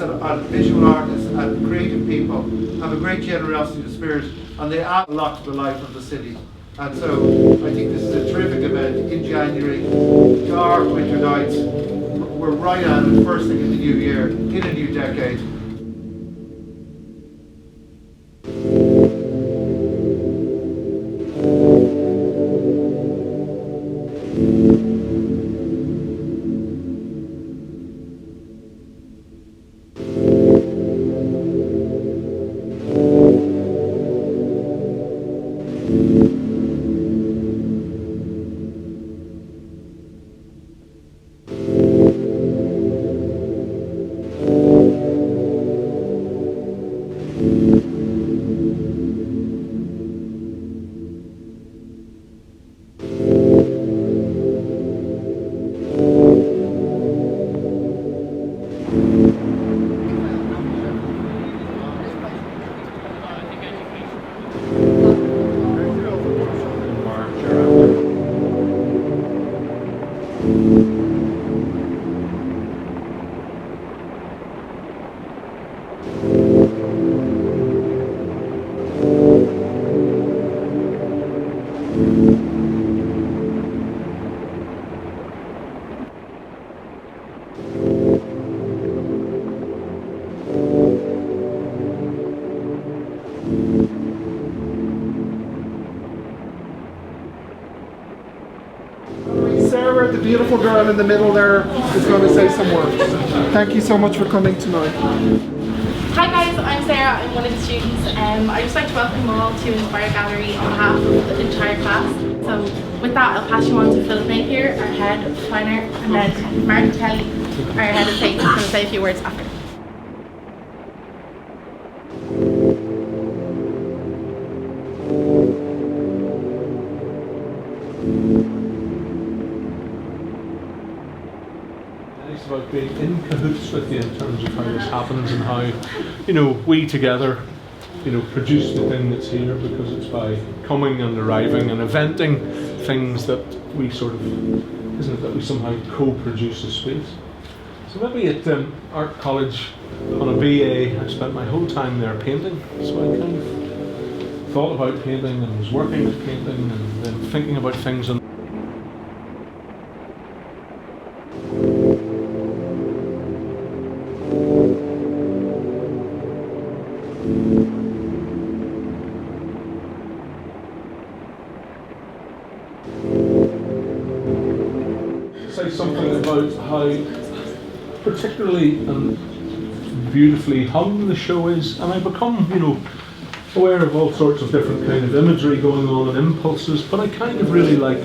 and visual artists and creative people have a great generosity of spirit, and they add a lot to the life of the city. And so I think this is a terrific event in January. Dark winter nights. We're right on it, first thing in the new year, in a new decade. Sarah, the beautiful girl in the middle there, is going to say some words. Thank you so much for coming tonight. Hi guys, I'm Sarah, I'm one of the students. I'd just like to welcome you all to In-Spire Gallery on behalf of the entire class. So with that, I'll pass you on to Philip Napier, our head of fine art, and then Martin Kelly, our head of paint, who's going to say a few words after. About being in cahoots with you in terms of how this happens and how, you know, we together, you know, produce the thing that's here, because it's by coming and arriving and eventing things that we sort of, isn't it, that we somehow co-produce a space. So maybe at art college on a BA, I spent my whole time there painting, so I kind of thought about painting and was working with painting and then thinking about things. And say something about how particularly and beautifully hung the show is, and I become, you know, aware of all sorts of different kind of imagery going on and impulses, but I kind of really like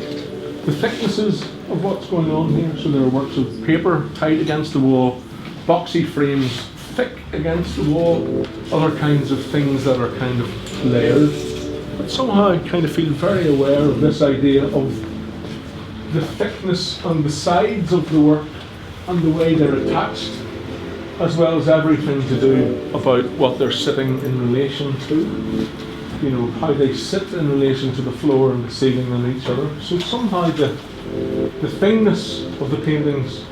the thicknesses of what's going on here. So there are works of paper tight against the wall, boxy frames thick against the wall, other kinds of things that are kind of layered. But somehow I kind of feel very aware of this idea of the thickness on the sides of the work and the way they're attached, as well as everything to do about what they're sitting in relation to. You know, how they sit in relation to the floor and the ceiling and each other. So somehow the thingness of the paintings,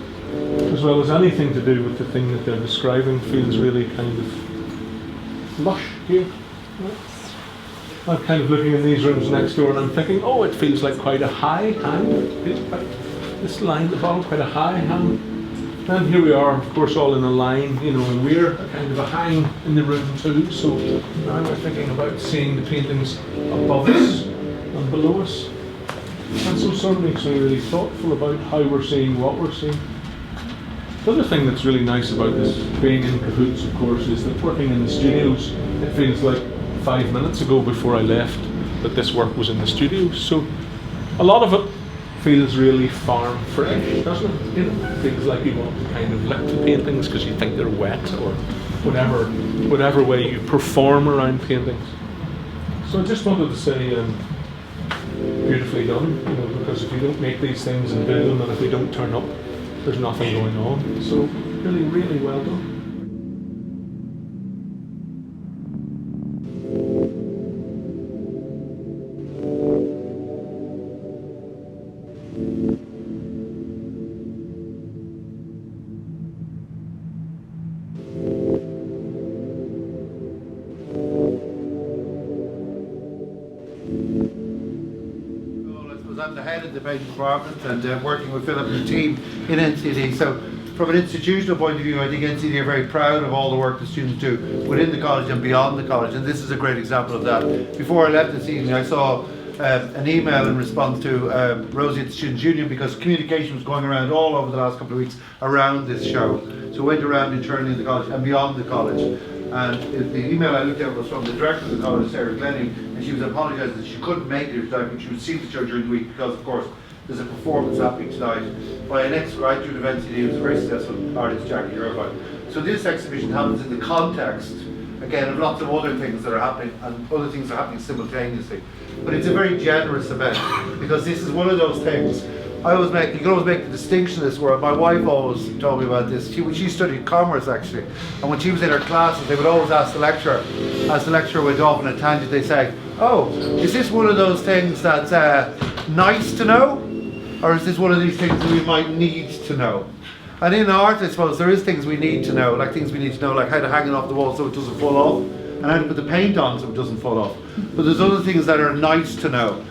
as well as anything to do with the thing that they're describing, feels really kind of lush here. I'm kind of looking in these rooms next door and I'm thinking, oh, it feels like quite a high hang. This line at the bottom, quite a high hang. And here we are, of course, all in a line, you know, and we're kind of a hang in the room too. So now we're thinking about seeing the paintings above us and below us. And so sort of makes me really thoughtful about how we're seeing what we're seeing. The other thing that's really nice about this being in Cahoots, of course, is that working in the studios, it feels like 5 minutes ago before I left that this work was in the studios. So a lot of it feels really farm fresh, doesn't it? You know, it feels like you want to kind of lick the paintings because you think they're wet, or whatever way you perform around paintings. So I just wanted to say beautifully done, you know, because if you don't make these things and do them, and if we don't turn up, there's nothing going on. So really, really well done. I'm the head of the painting department and working with Philip and the team in NCAD. So from an institutional point of view, I think NCAD are very proud of all the work the students do within the college and beyond the college, and this is a great example of that. Before I left this evening, I saw an email in response to Rosie at the Students' Union, because communication was going around all over the last couple of weeks around this show. So it went around internally in the college and beyond the college. And the email I looked at was from the director of the college, Sarah Glennie, and she was apologising that she couldn't make it tonight, but she would see the show during the week because, of course, there's a performance happening tonight by an ex-graduate of NCAD who's a very successful artist, Jackie Irvine. So this exhibition happens in the context, again, of lots of other things that are happening, and other things are happening simultaneously. But it's a very generous event, because this is one of those things. You can always make the distinction in this world. My wife always told me about this. She studied commerce, actually, and when she was in her classes, they would always ask the lecturer, as the lecturer went off on a tangent, they say, "Oh, is this one of those things that's nice to know, or is this one of these things that we might need to know?" And in art, I suppose, there is things we need to know, like how to hang it off the wall so it doesn't fall off, and how to put the paint on so it doesn't fall off. But there's other things that are nice to know.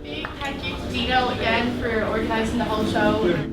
Big thank you to Dino again for organising the whole show.